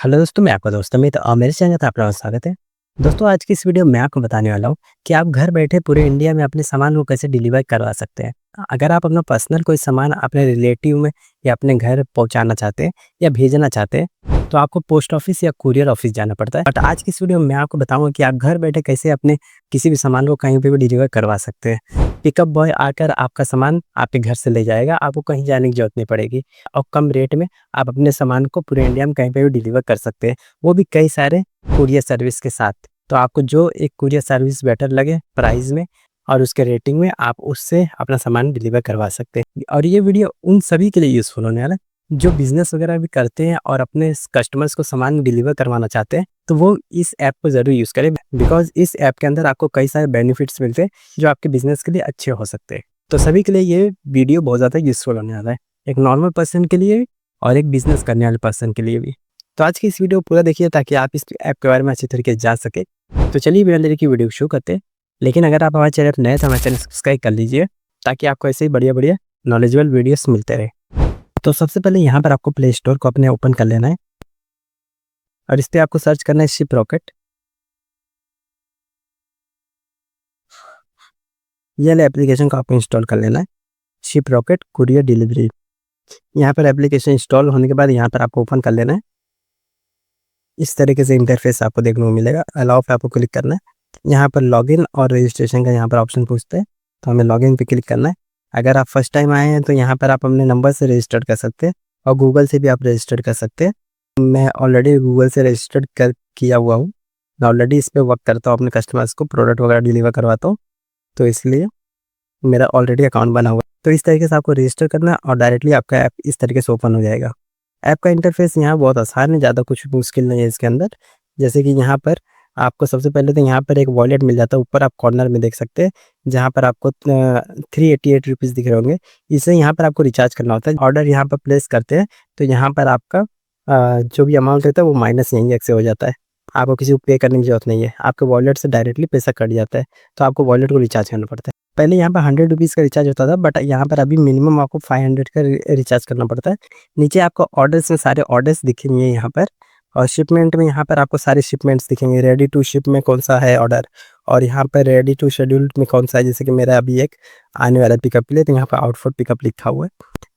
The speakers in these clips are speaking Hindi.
हेलो दोस्तों, मैं आपका दोस्त अमित और मेरे चैनल पर आपका स्वागत है। दोस्तों, आज की इस वीडियो में मैं आपको बताने वाला हूँ कि आप घर बैठे पूरे इंडिया में अपने सामान को कैसे डिलीवर करवा सकते हैं। अगर आप अपना पर्सनल कोई सामान अपने रिलेटिव में या अपने घर पहुँचाना चाहते हैं या भेजना चाहते हैं, तो आपको पोस्ट ऑफिस या कुरियर ऑफिस जाना पड़ता है। बट आज की इस वीडियो में मैं आपको बताऊँगा कि आप घर बैठे कैसे अपने किसी भी सामान को कहीं पे भी डिलीवर करवा सकते हैं। पिकअप बॉय आकर आपका सामान आपके घर से ले जाएगा, आपको कहीं जाने की ज़रूरत नहीं पड़ेगी और कम रेट में आप अपने सामान को पूरे इंडिया में कहीं पे भी डिलीवर कर सकते हैं, वो भी कई सारे कुरियर सर्विस के साथ। तो आपको जो एक कुरियर सर्विस बेटर लगे प्राइस में और उसके रेटिंग में, आप उससे अपना सामान डिलीवर करवा सकते हैं। और ये वीडियो उन सभी के लिए यूज़फुल होने वाला है जो बिज़नेस वगैरह भी करते हैं और अपने कस्टमर्स को सामान डिलीवर करवाना चाहते हैं, तो वो इस ऐप को ज़रूर यूज़ करें। बिकॉज़ इस ऐप के अंदर आपको कई सारे बेनिफिट्स मिलते हैं जो आपके बिज़नेस के लिए अच्छे हो सकते हैं। तो सभी के लिए ये वीडियो बहुत ज़्यादा यूज़फुल होने वाला है, एक नॉर्मल पर्सन के लिए और एक बिज़नेस करने वाले पर्सन के लिए भी। तो आज की इस वीडियो को पूरा देखिए ताकि आप इस ऐप के बारे में अच्छी तरीके से जान सकें। तो चलिए बिना देरी की वीडियो शुरू करते हैं। लेकिन अगर आप हमारे चैनल पर नए हैं तो हमारे चैनल सब्सक्राइब कर लीजिए ताकि आपको ऐसे ही बढ़िया-बढ़िया नॉलेजेबल वीडियोस मिलते रहे। तो सबसे पहले यहाँ पर आपको प्ले स्टोर को अपने ओपन कर लेना है और इस पे आपको सर्च करना है शिप रॉकेट। ये वाले एप्लीकेशन को आपको इंस्टॉल कर लेना है, शिप रॉकेट कुरियर डिलीवरी। यहाँ पर एप्लीकेशन इंस्टॉल होने के बाद यहाँ पर आपको ओपन कर लेना है। इस तरीके से इंटरफेस आपको देखने को मिलेगा। अलाउ पे आपको क्लिक करना है। यहाँ पर लॉगिन और रजिस्ट्रेशन का यहाँ पर ऑप्शन पूछते हैं, तो हमें लॉगिन पे क्लिक करना है। अगर आप फर्स्ट टाइम आए हैं तो यहाँ पर आप अपने नंबर से रजिस्टर कर सकते हैं और गूगल से भी आप रजिस्टर कर सकते हैं। मैं ऑलरेडी गूगल से रजिस्टर्ड कर किया हुआ हूँ। मैं ऑलरेडी इस पे वर्क करता हूँ, अपने कस्टमर्स को प्रोडक्ट वगैरह डिलीवर करवाता हूँ, तो इसलिए मेरा ऑलरेडी अकाउंट बना हुआ है। तो इस तरीके से आपको रजिस्टर करना है और डायरेक्टली आपका ऐप इस तरीके से ओपन हो जाएगा। ऐप का इंटरफेस यहाँ बहुत आसान है, ज़्यादा कुछ मुश्किल नहीं है इसके अंदर। जैसे कि यहाँ पर आपको सबसे पहले तो यहाँ पर एक वॉलेट मिल जाता है, ऊपर आप कॉर्नर में देख सकते हैं, जहाँ पर आपको 388 रुपीज़ दिख रहे होंगे। इसे यहाँ पर आपको रिचार्ज करना होता है। ऑर्डर यहाँ पर प्लेस करते हैं तो यहाँ पर आपका जो भी अमाउंट रहता है वो माइनस यहीं से हो जाता है। आपको किसी को पे करने की ज़रूरत नहीं है, आपके वॉलेट से डायरेक्टली पैसा कट जाता है, तो आपको वॉलेट को रिचार्ज करना पड़ता है। पहले यहाँ पर 100 रुपीज़ का रिचार्ज होता था, बट यहाँ पर अभी मिनिमम आपको 500 का रिचार्ज करना पड़ता है। नीचे आपको ऑर्डर्स में सारे ऑर्डर्स दिखेंगे यहाँ पर, और शिपमेंट में यहाँ पर आपको सारे शिपमेंट्स दिखेंगे। रेडी टू शिप में कौन सा है ऑर्डर, और यहाँ पर रेडी टू शेड्यूल में कौन सा है। जैसे कि मेरा अभी एक आने वाला पिकअप के लिए, तो यहाँ पर आउट फॉर पिकअप लिखा हुआ है।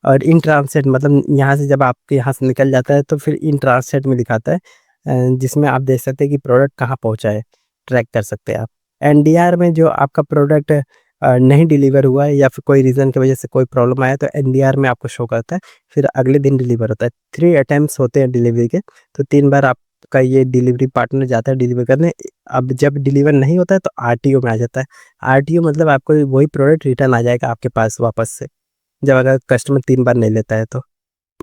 और इन ट्रांसलेट मतलब यहाँ से जब आपके यहाँ से निकल जाता है तो फिर इन ट्रांसलेट में दिखाता है, जिसमें आप देख सकते हैं कि प्रोडक्ट कहाँ पहुँचा है, ट्रैक कर सकते हैं आप। एनडीआर में जो आपका प्रोडक्ट नहीं डिलीवर हुआ है या फिर कोई रीज़न की वजह से कोई प्रॉब्लम आया, तो एनडीआर में आपको शो करता है, फिर अगले दिन डिलीवर होता है। 3 अटेम्प्ट्स होते हैं डिलीवरी के, तो 3 बार आपका ये डिलीवरी पार्टनर जाता है डिलीवर करने। अब जब डिलीवर नहीं होता है तो आरटीओ में आ जाता है। आरटीओ मतलब आपको वही प्रोडक्ट रिटर्न आ जाएगा आपके पास वापस से, जब अगर कस्टमर 3 बार नहीं लेता है तो।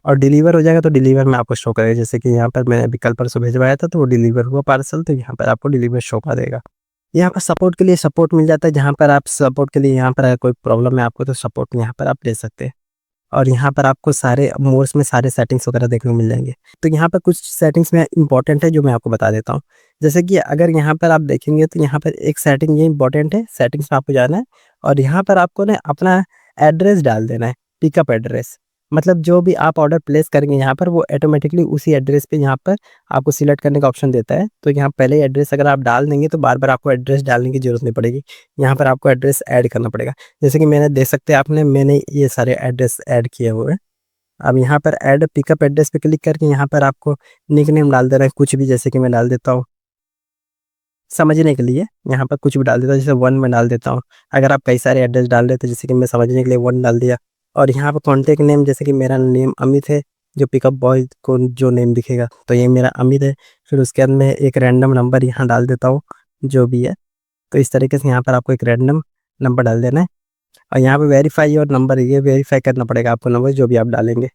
और डिलीवर हो जाएगा तो डिलीवर में आपको शो करेगा। जैसे कि यहाँ पर मैंने अभी कल परसों भिजवाया था तो वो डिलीवर हुआ पार्सल, तो यहाँ पर आपको डिलीवर शो कर देगा। यहाँ पर सपोर्ट के लिए सपोर्ट मिल जाता है, जहाँ पर आप सपोर्ट के लिए यहाँ पर अगर कोई प्रॉब्लम है आपको तो सपोर्ट यहाँ पर आप ले सकते हैं। और यहाँ पर आपको सारे मोड्स में सारे सेटिंग्स वगैरह देखने को मिल जाएंगे। तो यहाँ पर कुछ सेटिंग्स में इंपॉर्टेंट है जो मैं आपको बता देता हूँ। जैसे कि अगर यहाँ पर आप देखेंगे तो यहाँ पर एक सेटिंग ये इंपॉर्टेंट है, सेटिंग्स में आपको जाना है और यहाँ पर आपको ना अपना एड्रेस डाल देना है, पिकअप एड्रेस। मतलब जो भी आप ऑर्डर प्लेस करेंगे यहाँ पर वो ऑटोमेटिकली उसी एड्रेस पे यहाँ पर आपको सिलेक्ट करने का ऑप्शन देता है। तो यहाँ पहले एड्रेस अगर आप डाल देंगे तो बार बार आपको एड्रेस डालने की ज़रूरत नहीं पड़ेगी, यहाँ पर आपको एड्रेस ऐड करना पड़ेगा। जैसे कि मैंने देख सकते हैं मैंने ये सारे एड्रेस ऐड किए हुए हैं। अब यहाँ पर ऐड पिकअप एड्रेस पे क्लिक करके यहाँ पर आपको निक नेम डाल देना है कुछ भी। जैसे कि मैं डाल देता हूँ समझने के लिए, यहाँ पर कुछ भी डाल देता हूँ, जैसे 1 में डाल देता हूँ। अगर आप कई सारे एड्रेस डाल देते जैसे कि मैं समझने के लिए 1 डाल दिया। और यहाँ पर कॉन्टैक्ट नेम, जैसे कि मेरा नेम अमित है, जो पिकअप बॉय को जो नेम दिखेगा तो ये मेरा अमित है। फिर उसके बाद मैं एक रैंडम नंबर यहाँ डाल देता हूँ जो भी है। तो इस तरीके से यहाँ पर आपको एक रैंडम नंबर डाल देना है और यहाँ पे वेरीफाई योर नंबर, ये वेरीफाई करना पड़ेगा आपको नंबर जो भी आप डालेंगे,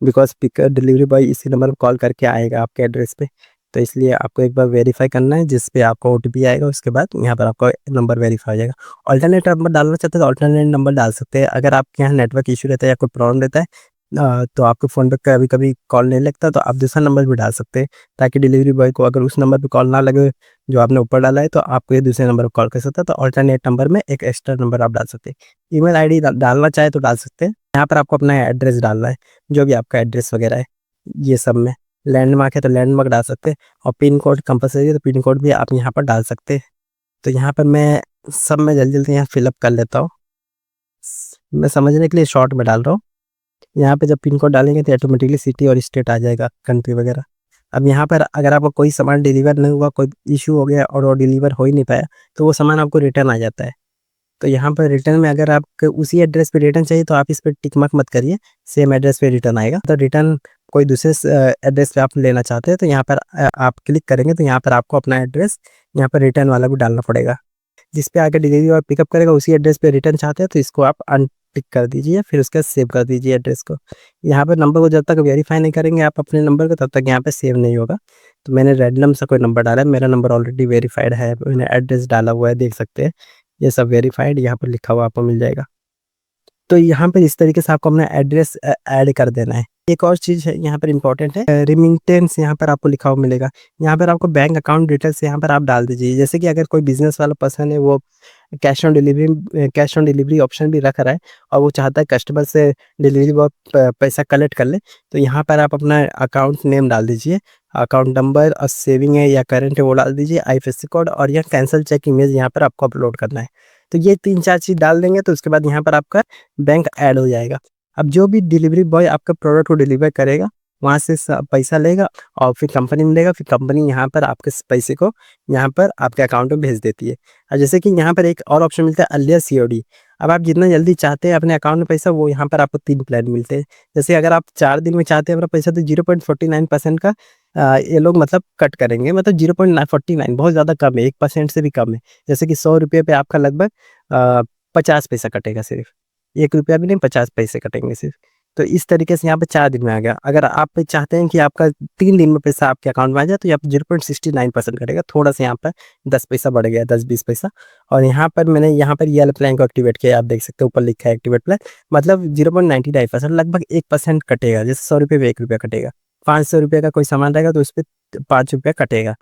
बिकॉज पिकअप डिलीवरी बॉय इसी नंबर पर कॉल करके आएगा आपके एड्रेस पे। तो इसलिए आपको एक बार वेरीफाई करना है, जिस पे आपको ओटीपी आएगा, उसके बाद यहाँ पर आपका नंबर वेरीफाई हो जाएगा। ऑल्टरनेट नंबर डालना चाहते हैं तो ऑल्टरनेट नंबर डाल सकते हैं। अगर आपके यहाँ नेटवर्क इशू रहता है या कोई प्रॉब्लम रहता है तो आपके फ़ोन पे कभी कभी कॉल नहीं लगता, तो आप दूसरा नंबर भी डाल सकते हैं, ताकि डिलीवरी बॉय को अगर उस नंबर पे कॉल ना लगे जो आपने ऊपर डाला है तो आपको ये दूसरे नंबर पर कॉल कर सकता है। तो ऑल्टरनेट नंबर में एक एक्स्ट्रा नंबर आप डाल सकते हैं। ईमेल आईडी डालना चाहे तो डाल सकते हैं। यहाँ पर आपको अपना एड्रेस डालना है, जो भी आपका एड्रेस वगैरह है ये सब में। लैंडमार्क है तो लैंडमार्क डाल सकते हैं, और पिन कोड कंपलसरी है तो पिन कोड भी आप यहाँ पर डाल सकते हैं। तो यहाँ पर मैं सब में जल्दी-जल्दी यहाँ फिल अप कर लेता हूँ। मैं समझने के लिए शॉर्ट में डाल रहा हूँ। यहाँ पे जब पिन कोड डालेंगे तो ऑटोमेटिकली सिटी और स्टेट आ जाएगा, कंट्री वगैरह। अब यहाँ पर अगर आपको कोई सामान डिलीवर नहीं हुआ, कोई इश्यू हो गया और वो डिलीवर हो ही नहीं पाया, तो वो सामान आपको रिटर्न आ जाता है। तो यहाँ पर रिटर्न में अगर आपको उसी एड्रेस पे रिटर्न चाहिए तो आप इस पे टिक मार्क मत करिए, सेम एड्रेस पे रिटर्न आएगा। तो रिटर्न कोई दूसरे एड्रेस पे आप लेना चाहते हैं तो यहाँ पर आप क्लिक करेंगे तो यहाँ पर आपको अपना एड्रेस यहाँ पर रिटर्न वाला भी डालना पड़ेगा। जिस पे आके डिलीवरी और पिकअप करेगा उसी एड्रेस पे रिटर्न चाहते हैं तो इसको आप अनटिक कर दीजिए, फिर उसके बाद सेव कर दीजिए एड्रेस को। यहाँ पर नंबर को जब तक वेरीफाई नहीं करेंगे आप अपने नंबर को, तब तक यहाँ पे सेव नहीं होगा। तो मैंने रैंडम सा कोई नंबर डाला है, मेरा नंबर ऑलरेडी वेरीफाइड है, मैंने एड्रेस डाला हुआ है, देख सकते हैं ये सब वेरीफाइड यहाँ पर लिखा हुआ आपको मिल जाएगा। तो यहाँ पर इस तरीके से आपको अपना एड्रेस ऐड कर देना है। एक और चीज़ है यहाँ पर इम्पोर्टेंट है, रेमिटेंस यहाँ पर आपको लिखा हुआ मिलेगा। यहाँ पर आपको बैंक अकाउंट डिटेल्स यहाँ पर आप डाल दीजिए। जैसे कि अगर कोई बिज़नेस वाला पर्सन है, वो कैश ऑन डिलीवरी ऑप्शन भी रख रहा है और वो चाहता है कस्टमर से डिलीवरी वो पैसा कलेक्ट कर ले, तो यहाँ पर आप अपना अकाउंट नेम डाल दीजिए, अकाउंट नंबर और सेविंग है या करंट है वो डाल दीजिए, आईएफएससी कोड और यह कैंसिल चेक इमेज यहाँ पर आपको अपलोड करना है। तो ये 3-4 चीज़ डाल देंगे तो उसके बाद यहाँ पर आपका बैंक ऐड हो जाएगा। अब जो भी डिलीवरी बॉय आपका प्रोडक्ट को डिलीवर करेगा, वहाँ से पैसा लेगा और फिर कंपनी में देगा, फिर कंपनी यहाँ पर आपके पैसे को यहाँ पर आपके अकाउंट में भेज देती है। और जैसे कि यहाँ पर एक और ऑप्शन मिलता है अर्लियर सीओडी। अब आप जितना जल्दी चाहते हैं अपने अकाउंट में पैसा, वो यहाँ पर आपको 3 प्लान मिलते हैं। जैसे अगर आप 4 दिन में चाहते हैं अपना पैसा, तो 0.49% का ये लोग मतलब कट करेंगे, मतलब 0.49 बहुत ज़्यादा कम है, 1% से भी कम है। जैसे कि 100 रुपये पे आपका लगभग 50 पैसा कटेगा, सिर्फ 1 रुपया भी नहीं, 50 पैसे कटेंगे सिर्फ। तो इस तरीके से यहाँ पे 4 दिन में आ गया। अगर आप चाहते हैं कि आपका 3 दिन में पैसा आपके अकाउंट में आ जाए, तो यहाँ पे 0.69% कटेगा, थोड़ा सा यहाँ पर 10 पैसा बढ़ गया, 10-20 पैसा। और यहाँ पर मैंने यहाँ पर ये वाला प्लान को एक्टिवेट किया, आप देख सकते हैं ऊपर लिखा है एक्टिवेट प्लान, मतलब 0.99% लगभग 1% कटेगा। जैसे 100 रुपये पे 1 रुपया कटेगा, 500 रुपये का कोई सामान रहेगा तो उस पर 5 रुपया कटेगा।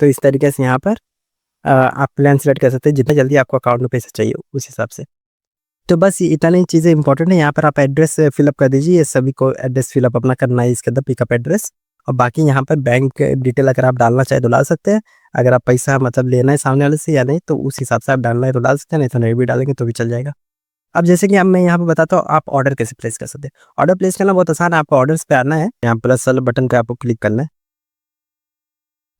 तो इस तरीके से यहाँ पर आप प्लान सेलेक्ट कर सकते हैं, जितना जल्दी आपको अकाउंट में पैसा चाहिए उस हिसाब से। तो बस इतना ही चीज़ें इंपॉर्टेंट है। यहाँ पर आप एड्रेस फिलअप कर दीजिए, ये सभी को एड्रेस फिलअप अपना करना है इसके अंदर, पिकअप एड्रेस। और बाकी यहाँ पर बैंक डिटेल अगर आप डालना चाहें तो डाल सकते हैं। अगर आप पैसा मतलब लेना है सामने वाले से या नहीं, तो उस हिसाब से आप डालना है तो डाल सकते हैं, नहीं तो नहीं भी डालेंगे तो भी चल जाएगा। अब जैसे कि अब मैं यहाँ पे बताता हूँ आप ऑर्डर कैसे प्लेस कर सकते हैं। ऑर्डर प्लेस करना बहुत आसान है, आपको ऑर्डर्स पे आना है, यहाँ प्लस वाले बटन पे आपको क्लिक करना है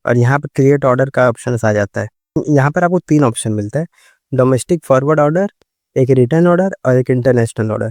और यहाँ पर क्रिएट ऑर्डर का ऑप्शन आ जाता है। यहाँ पर आपको 3 ऑप्शन मिलता है, डोमेस्टिक फॉरवर्ड ऑर्डर, एक रिटर्न ऑर्डर और एक इंटरनेशनल ऑर्डर।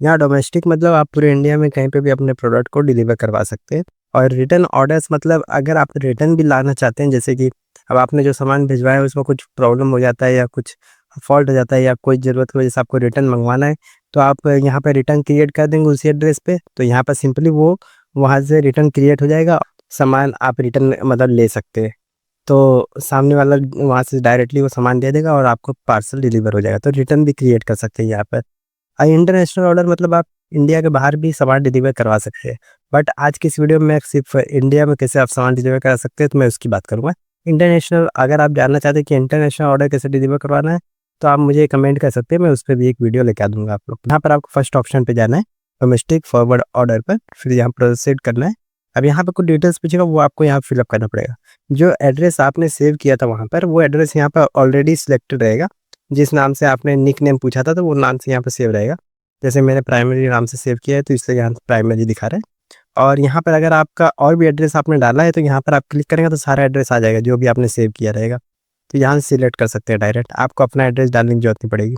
यहाँ डोमेस्टिक मतलब आप पूरे इंडिया में कहीं पे भी अपने प्रोडक्ट को डिलीवर करवा सकते हैं, और रिटर्न ऑर्डर्स मतलब अगर आप रिटर्न भी लाना चाहते हैं, जैसे कि अब आपने जो सामान भिजवाया है उसमें कुछ प्रॉब्लम हो जाता है या कुछ फॉल्ट हो जाता है या कोई ज़रूरत की वजह से आपको रिटर्न मंगवाना है, तो आप यहाँ पर रिटर्न क्रिएट कर देंगे उसी एड्रेस पे, तो यहाँ पर सिंपली वो वहाँ से रिटर्न क्रिएट हो जाएगा, सामान आप रिटर्न मतलब ले सकते हैं। तो सामने वाला वहाँ से डायरेक्टली वो सामान दे देगा और आपको पार्सल डिलीवर हो जाएगा, तो रिटर्न भी क्रिएट कर सकते हैं यहाँ पर। इंटरनेशनल ऑर्डर मतलब आप इंडिया के बाहर भी सामान डिलीवर करवा सकते हैं, बट आज की इस वीडियो में सिर्फ इंडिया में कैसे आप सामान डिलीवर करा सकते हैं तो मैं उसकी बात करूँगा। इंटरनेशनल अगर आप जानना चाहते हैं कि इंटरनेशनल ऑर्डर कैसे डिलीवर करवाना है, तो आप मुझे कमेंट कर सकते हैं, मैं उस पर भी एक वीडियो लेके आ दूँगा आप लोग। यहाँ पर आपको फर्स्ट ऑप्शन पे जाना है, डोमेस्टिक फॉरवर्ड ऑर्डर पर, फिर यहाँ प्रोसीड करना है। अब यहाँ पर कुछ डिटेल्स पूछेगा, वो आपको यहाँ फिलअप करना पड़ेगा। जो एड्रेस आपने सेव किया था वहाँ पर, वो एड्रेस यहाँ पर ऑलरेडी सिलेक्टेड रहेगा। जिस नाम से आपने निक नेम पूछा था तो वो नाम से यहाँ पर सेव रहेगा। जैसे मैंने प्राइमरी नाम से सेव किया है तो इसलिए यहाँ प्राइमरी दिखा रहा है। और यहाँ पर अगर आपका और भी एड्रेस आपने डाला है तो यहाँ पर आप क्लिक करेंगे तो सारा एड्रेस आ जाएगा जो भी आपने सेव किया रहेगा। तो यहाँ से सिलेक्ट कर सकते हैं डायरेक्ट, आपको अपना एड्रेस डालने की जरूरत नहीं पड़ेगी।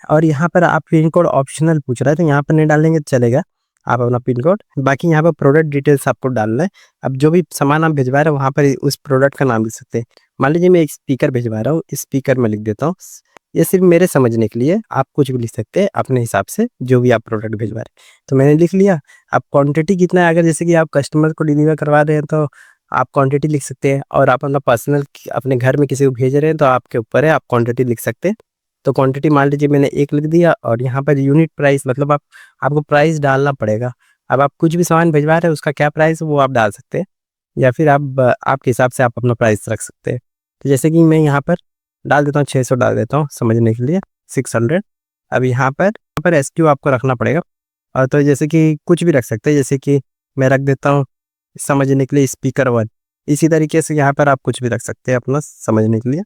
और यहाँ पर आप पिन कोड ऑप्शनल पूछ रहा है तो यहाँ पर नहीं डालेंगे तो चलेगा, आप अपना पिन कोड। बाकी यहाँ पर प्रोडक्ट डिटेल्स आपको डालना है। अब जो भी सामान आप भिजवा रहे हो वहाँ पर उस प्रोडक्ट का नाम लिख सकते हैं। मान लीजिए मैं एक स्पीकर भिजवा रहा हूँ, इस स्पीकर में लिख देता हूँ, ये सिर्फ मेरे समझने के लिए, आप कुछ भी लिख सकते हैं अपने हिसाब से जो भी आप प्रोडक्ट भिजवा रहे हैं। तो मैंने लिख लिया। अब क्वांटिटी कितना है, अगर जैसे कि आप कस्टमर को डिलीवर करवा रहे हैं तो आप क्वांटिटी लिख सकते हैं, और आप अपना पर्सनल अपने घर में किसी को भेज रहे हैं तो आपके ऊपर है, आप क्वांटिटी लिख सकते हैं। तो क्वांटिटी मान लीजिए मैंने 1 लिख दिया, और यहाँ पर यूनिट प्राइस मतलब आपको प्राइस डालना पड़ेगा। अब आप कुछ भी सामान भिजवा रहे हैं उसका क्या प्राइस है वो आप डाल सकते हैं, या फिर आप आपके हिसाब से आप अपना प्राइस रख सकते हैं। तो जैसे कि मैं यहाँ पर डाल देता हूँ 600 डाल देता हूँ समझने के लिए, 600। अब यहाँ पर एसक्यू आपको रखना पड़ेगा, और तो जैसे कि कुछ भी रख सकते हैं, जैसे कि मैं रख देता हूँ समझने के लिए स्पीकर 1। इसी तरीके से यहाँ पर आप कुछ भी रख सकते हैं अपना समझने के लिए।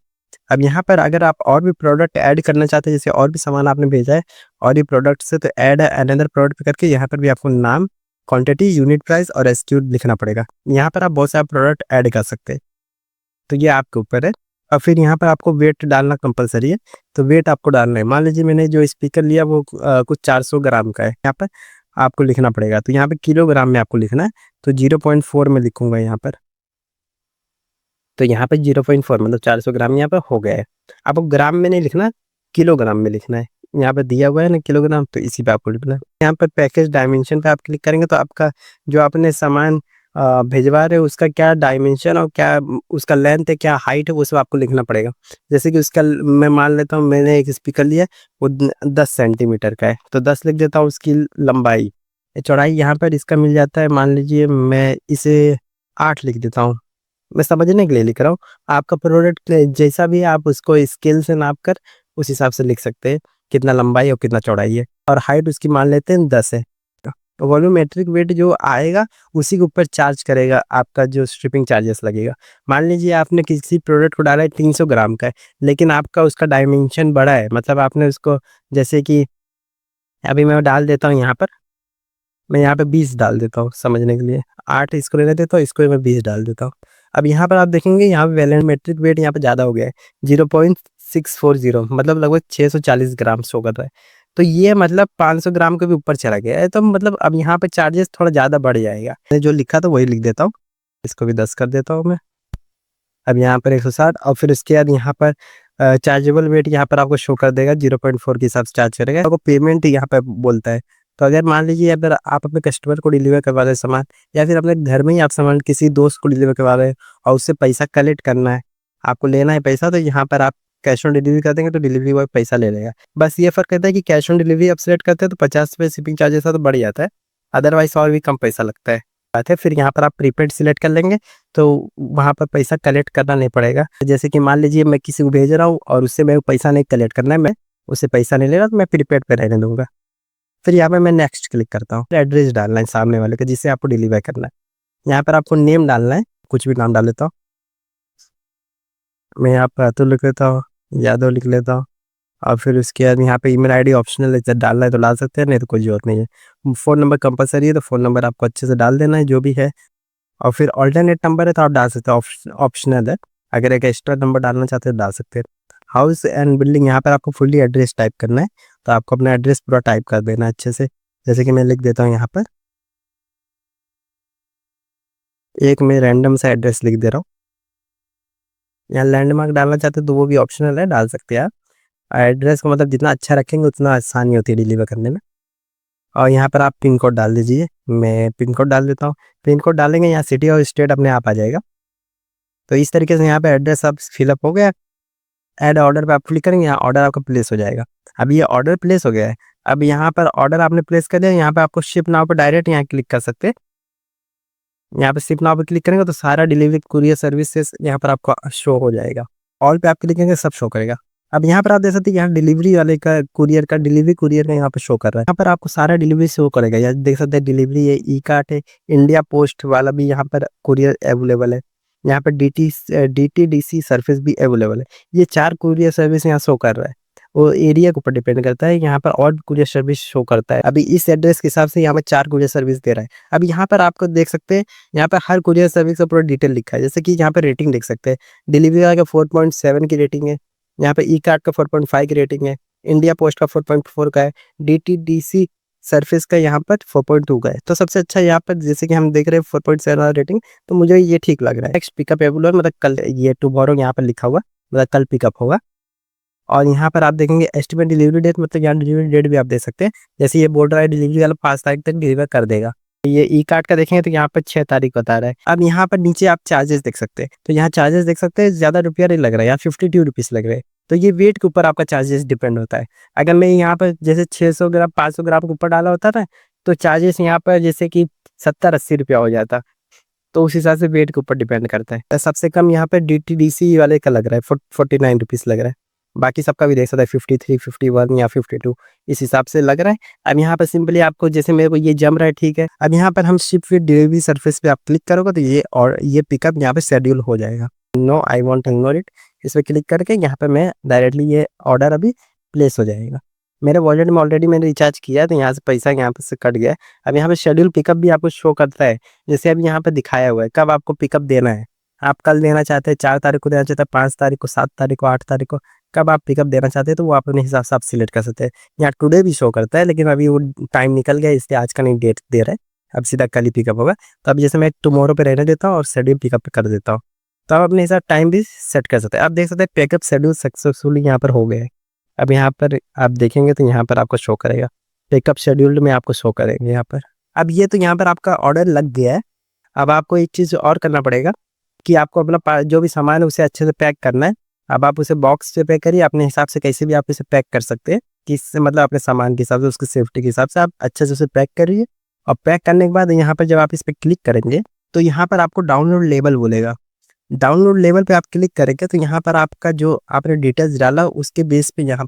अब यहाँ पर अगर आप और भी प्रोडक्ट ऐड करना चाहते हैं, जैसे और भी सामान आपने भेजा है और ये प्रोडक्ट से, तो ऐड अनदर प्रोडक्ट करके यहाँ पर भी आपको नाम, क्वांटिटी, यूनिट प्राइस और एसक्यू लिखना पड़ेगा। यहाँ पर आप बहुत सारे प्रोडक्ट ऐड कर सकते हैं, तो ये आपके ऊपर है। और फिर यहाँ पर आपको वेट डालना कंपलसरी है, तो वेट आपको डालना है। मान लीजिए मैंने जो स्पीकर लिया वो कुछ 400 ग्राम का है, यहाँ पर आपको लिखना पड़ेगा। तो यहाँ पे किलोग्राम में आपको लिखना है, तो 0.4 में लिखूंगा यहाँ पर। तो यहाँ पे 0.4 मतलब 400 ग्राम यहाँ पर हो गया है। आपको ग्राम में नहीं लिखना, किलोग्राम में लिखना है। यहाँ पे दिया हुआ है ना किलोग्राम, तो इसी पे आपको लिखना है। यहाँ पर पैकेज डायमेंशन पे आप क्लिक करेंगे तो आपका जो आपने सामान भिजवा रहे हो उसका क्या डायमेंशन और क्या उसका लेंथ है, क्या हाइट है, वो सब आपको लिखना पड़ेगा। जैसे कि उसका मैं मान लेता हूँ, मैंने एक स्पीकर लिया वो 10 सेंटीमीटर का है, तो 10 लिख देता हूँ। उसकी लंबाई, चौड़ाई यहाँ पर इसका मिल जाता है, मान लीजिए मैं इसे 8 लिख देता हूँ। मैं समझने के लिए लिख रहा हूँ, आपका प्रोडक्ट जैसा भी है आप उसको स्केल से नाप कर उस हिसाब से लिख सकते हैं कितना लंबाई और कितना चौड़ाई है। और हाइट उसकी मान लेते हैं 10 है। तो वॉल्यूमेट्रिक वेट जो आएगा उसी के ऊपर चार्ज करेगा आपका जो शिपिंग चार्जेस लगेगा। मान लीजिए आपने किसी प्रोडक्ट को डाला है 300 ग्राम का है, लेकिन आपका उसका डायमेंशन बड़ा है, मतलब आपने उसको, जैसे कि अभी मैं डाल देता हूँ यहाँ पर, मैं यहाँ पे 20 डाल देता हूँ समझने के लिए। 8 इसको लेने देता हूँ, इसको मैं 20 डाल देता हूँ। अब यहाँ पर आप देखेंगे यहाँ पे वॉल्यूमेट्रिक वेट यहाँ पे ज़्यादा हो गया है, 0.640 मतलब लगभग 640 ग्राम शो कर रहा है। तो ये मतलब 500 ग्राम के भी ऊपर चला गया है, तो मतलब अब यहाँ पे चार्जेस थोड़ा ज़्यादा बढ़ जाएगा। मैंने जो लिखा था वही लिख देता हूँ, इसको भी 10 कर देता हूँ मैं। अब यहाँ पर 160 और फिर उसके बाद यहाँ पर चार्जेबल वेट यहाँ पर आपको शो कर देगा, 0.4 के हिसाब से चार्ज करेगा। आपको पेमेंट यहाँ पे बोलता है। तो अगर मान लीजिए अगर आप अपने कस्टमर को डिलीवर करवा रहे हैं सामान, या फिर अपने घर में ही आप सामान किसी दोस्त को डिलीवर करवा रहे हैं और उससे पैसा कलेक्ट करना है, आपको लेना है पैसा, तो यहाँ पर आप कैश ऑन डिलीवरी कर देंगे तो डिलीवरी बॉय पैसा ले लेगा। बस ये फर्क रहता है कि कैश ऑन डिलीवरी आप सेलेक्ट करते हैं तो 50 रुपये शिपिंग चार्जेस तो बढ़ जाता है, अदरवाइज और भी कम पैसा लगता है। बात है फिर यहाँ पर आप प्रीपेड सिलेक्ट कर लेंगे तो वहाँ पर पैसा कलेक्ट करना नहीं पड़ेगा। जैसे कि मान लीजिए मैं किसी को भेज रहा हूँ और उससे मैं पैसा नहीं कलेक्ट करना है, मैं उससे पैसा नहीं ले रहा, तो मैं प्रीपेड पे रहने दूंगा। फिर यहाँ पे मैं नेक्स्ट क्लिक करता हूँ। एड्रेस डालना है सामने वाले का जिससे आपको डिलीवर करना है। यहाँ पर आपको नेम डालना है, कुछ भी नाम डाल लेता हूँ मैं, यहाँ पर अतुल लिख लेता हूँ, यादव लिख लेता हूँ। और फिर उसके बाद यहाँ पे ईमेल आईडी ऑप्शनल है, डालना है तो डाल सकते हैं, नहीं तो कोई जरूरत नहीं है। फ़ोन नंबर कंपलसरी है, तो फ़ोन नंबर आपको अच्छे से डाल देना है जो भी है। और फिर ऑल्टरनेट नंबर है तो आप डाल सकते हैं, ऑप्शनल है। अगर एक एक्स्ट्रा नंबर डालना चाहते हैं डाल सकते हैं। हाउस एंड बिल्डिंग, यहाँ पर आपको फुल्ली एड्रेस टाइप करना है, तो आपको अपना एड्रेस पूरा टाइप कर देना है अच्छे से। जैसे कि मैं लिख देता हूँ यहाँ पर, एक मैं रैंडम सा एड्रेस लिख दे रहा हूँ। यहाँ लैंडमार्क डालना चाहते हैं तो वो भी ऑप्शनल है, डाल सकते हैं आप। एड्रेस को मतलब जितना अच्छा रखेंगे उतना आसानी होती है डिलीवर करने में। और यहाँ पर आप पिन कोड डाल दीजिए, मैं पिन कोड डाल देता हूँ। पिन कोड डालेंगे यहाँ सिटी और स्टेट अपने आप आ जाएगा। तो इस तरीके से यहाँ पे एड्रेस आप फिलअप हो गया। ऐड ऑर्डर पे आप क्लिक करेंगे, यहाँ ऑर्डर आपका प्लेस हो जाएगा। अब ये ऑर्डर प्लेस हो गया है। अब यहाँ पर ऑर्डर आपने प्लेस कर दिया, यहाँ पे आपको शिप नाउ पे डायरेक्ट यहाँ क्लिक कर सकते हैं। यहाँ पे शिप नाउ पे क्लिक करेंगे तो सारा डिलीवरी कुरियर सर्विसेज यहाँ पर आपको शो हो जाएगा। ऑल पे आप क्लिक करेंगे सब शो करेगा। अब यहाँ पर आप देख सकते हैं यहाँ डिलीवरी वाले का कुरियर का डिलीवरी कुरियर का यहाँ पे शो कर रहा है। यहाँ पर आपको सारा डिलीवरी शो करेगा, यहाँ देख सकते हैं डिलीवरी है, ई कार्ट है, इंडिया पोस्ट वाला भी यहाँ पर कुरियर अवेलेबल है। यहाँ पर DTDC सर्विस भी अवेलेबल है। ये 4 कुरियर सर्विस यहाँ शो कर रहा है। वो एरिया के ऊपर डिपेंड करता है, यहाँ पर और कुरियर सर्विस शो करता है। अभी इस एड्रेस के हिसाब से यहाँ पर 4 कुरियर सर्विस दे रहा है। अब यहाँ पर आपको देख सकते हैं यहाँ पर हर कुरियर सर्विस का पूरा डिटेल लिखा है। जैसे कि यहाँ पर रेटिंग देख सकते हैं, डिलीवरी वाला का 4.7 की रेटिंग है, यहाँ पे ई कार्ट का 4.5 की रेटिंग है, इंडिया पोस्ट का 4.4 का है, DTDC सर्विस का यहाँ पर 4.2 का है। तो सबसे अच्छा यहाँ पर जैसे कि हम देख रहे हैं 4.7 वाला रेटिंग, तो मुझे ये ठीक लग रहा है। नेक्स्ट पिकअप अवेलेबल मतलब कल, ये टुमारो यहाँ पर लिखा हुआ मतलब कल पिकअप होगा। और यहाँ पर आप देखेंगे एस्टिमेट डिलीवरी डेट, मतलब यहाँ डिलीवरी डेट भी आप दे सकते हैं। जैसे ये बोल रहा है डिलीवरी वाला 5 तारीख तक डिलीवर कर देगा। ये ई कार्ड का देखेंगे तो यहाँ पर 6 तारीख बता रहा है। अब यहाँ पर नीचे आप चार्जेस देख सकते हैं, तो यहाँ चार्जेस देख सकते हैं, ज्यादा रुपया नहीं लग रहा है, यहाँ 52 रुपीज लग रहे हैं। तो ये वेट के ऊपर आपका चार्जेस डिपेंड होता है। अगर मैं यहाँ पर जैसे 600 ग्राम 500 ग्राम के ऊपर डाला होता था तो चार्जेस यहाँ पर जैसे कि 70-80 रुपया हो जाता। तो उस हिसाब से वेट के ऊपर डिपेंड करता है। सबसे कम यहाँ पर DTDC वाले का लग रहा है 49 रुपीज लग रहा है। बाकी सबका भी देख सकते हैं 53, 51 या 52 इस हिसाब से लग रहा है। अब यहाँ पर सिंपली आपको जैसे मेरे को ये जम रहा है, ठीक है। अब यहाँ पर हम शिप विद डिलीवरी सर्विस पे आप क्लिक करोगे तो ये और ये पिकअप यहाँ पे शेड्यूल हो जाएगा। No I want to ignore it, इस पर क्लिक करके यहाँ पे मैं डायरेक्टली ये ऑर्डर अभी प्लेस हो जाएगा। मेरे वॉलेट में ऑलरेडी मैंने रिचार्ज किया है तो यहाँ से पैसा यहाँ पे से कट गया है। अब यहाँ पे शेड्यूल पिकअप भी आपको शो करता है, जैसे अभी यहाँ पे दिखाया हुआ है कब आपको पिकअप देना है। आप कल देना चाहते हैं, 4 तारीख को देना चाहते हैं, 5 तारीख को, 7 तारीख को, 8 तारीख को, कब आप पिकअप देना चाहते हैं तो वो आप अपने हिसाब से आप सिलेक्ट कर सकते हैं। यहाँ टुडे भी शो करता है लेकिन अभी वो टाइम निकल गया इसलिए आज का नहीं डेट दे रहा है, अब सीधा कल ही पिकअप होगा। तो अब जैसे मैं टुमारो पे रहने देता हूँ और शेड्यूल पिकअप पे कर देता हूँ, तो आप अपने हिसाब टाइम भी सेट कर सकते हैं। आप देख सकते हैं पिकअप शेड्यूल सक्सेसफुली यहाँ पर हो गया है। अब यहाँ पर आप देखेंगे तो यहाँ पर आपको शो करेगा पिकअप शेड्यूल्ड में, आपको शो करेंगे यहाँ पर। अब ये तो यहाँ पर आपका ऑर्डर लग गया है। अब आपको एक चीज़ और करना पड़ेगा कि आपको अपना जो भी सामान है उसे अच्छे से पैक करना है। अब आप उसे बॉक्स से पैक करिए, अपने हिसाब से कैसे भी आप इसे पैक कर सकते हैं, कि इससे मतलब अपने सामान के हिसाब से, उसकी सेफ्टी के हिसाब से आप अच्छे से उसे पैक करिए। और पैक करने के बाद यहाँ पर जब आप इस पर क्लिक करेंगे तो यहाँ पर आपको डाउनलोड लेबल बोलेगा। डाउनलोड लेवल पे आप क्लिक करेंगे तो यहाँ पर आपका जो आपने डिटेल्स डाला उसके बेस पे यहाँ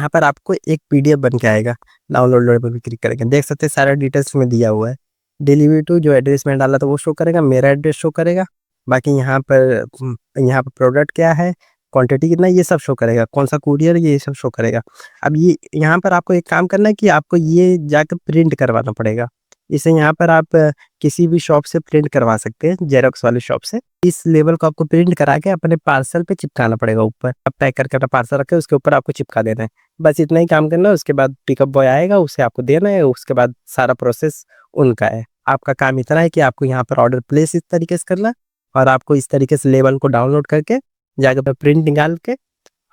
पर आपको एक पीडीएफ बन के आएगा। डाउनलोड लेवल पे क्लिक करेंगे, देख सकते हैं सारा डिटेल्स में दिया हुआ है। डिलीवरी टू जो एड्रेस में डाला था वो शो करेगा, मेरा एड्रेस शो करेगा। बाकी यहाँ पर प्रोडक्ट क्या है, क्वांटिटी कितना, ये सब शो करेगा, कौन सा कुरियर ये सब शो करेगा। अब ये यहाँ पर आपको एक काम करना है कि आपको ये जाकर प्रिंट करवाना पड़ेगा। इसे यहाँ पर आप किसी भी शॉप से प्रिंट करवा सकते हैं, जेरोक्स वाली शॉप से। इस लेवल को आपको प्रिंट करा के अपने पार्सल पे चिपकाना पड़ेगा ऊपर। आप पैक करके अपना पार्सल रखे उसके ऊपर आपको चिपका देना है, बस इतना ही काम करना है। उसके बाद पिकअप बॉय आएगा, उसे आपको देना है, उसके बाद सारा प्रोसेस उनका है। आपका काम इतना है कि आपको यहाँ पर ऑर्डर प्लेस इस तरीके से करना, और आपको इस तरीके से लेबल को डाउनलोड करके जाकर प्रिंट निकाल के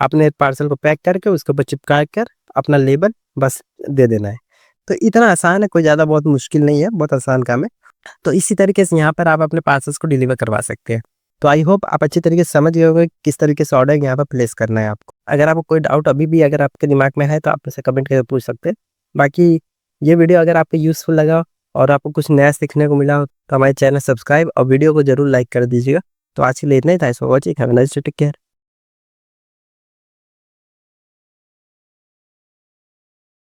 अपने पार्सल को पैक करके उसके ऊपर चिपका कर अपना लेबल बस दे देना है। तो इतना आसान है, कोई ज़्यादा बहुत मुश्किल नहीं है, बहुत आसान काम है। तो इसी तरीके से यहाँ पर आप अपने पार्सल्स को डिलीवर करवा सकते हैं। तो आई होप आप अच्छी तरीके से समझ गए होंगे किस तरीके से ऑर्डर यहाँ पर प्लेस करना है आपको। अगर आपको कोई डाउट अभी भी अगर आपके दिमाग में है तो आप मुझसे कमेंट करके पूछ सकते हैं। बाकी ये वीडियो अगर आपको यूज़फुल लगा और आपको कुछ नया सीखने को मिला हो तो हमारे चैनल सब्सक्राइब और वीडियो को जरूर लाइक कर दीजिएगा। तो आज के लिए इतना ही था। So watching, have a nice day, take care.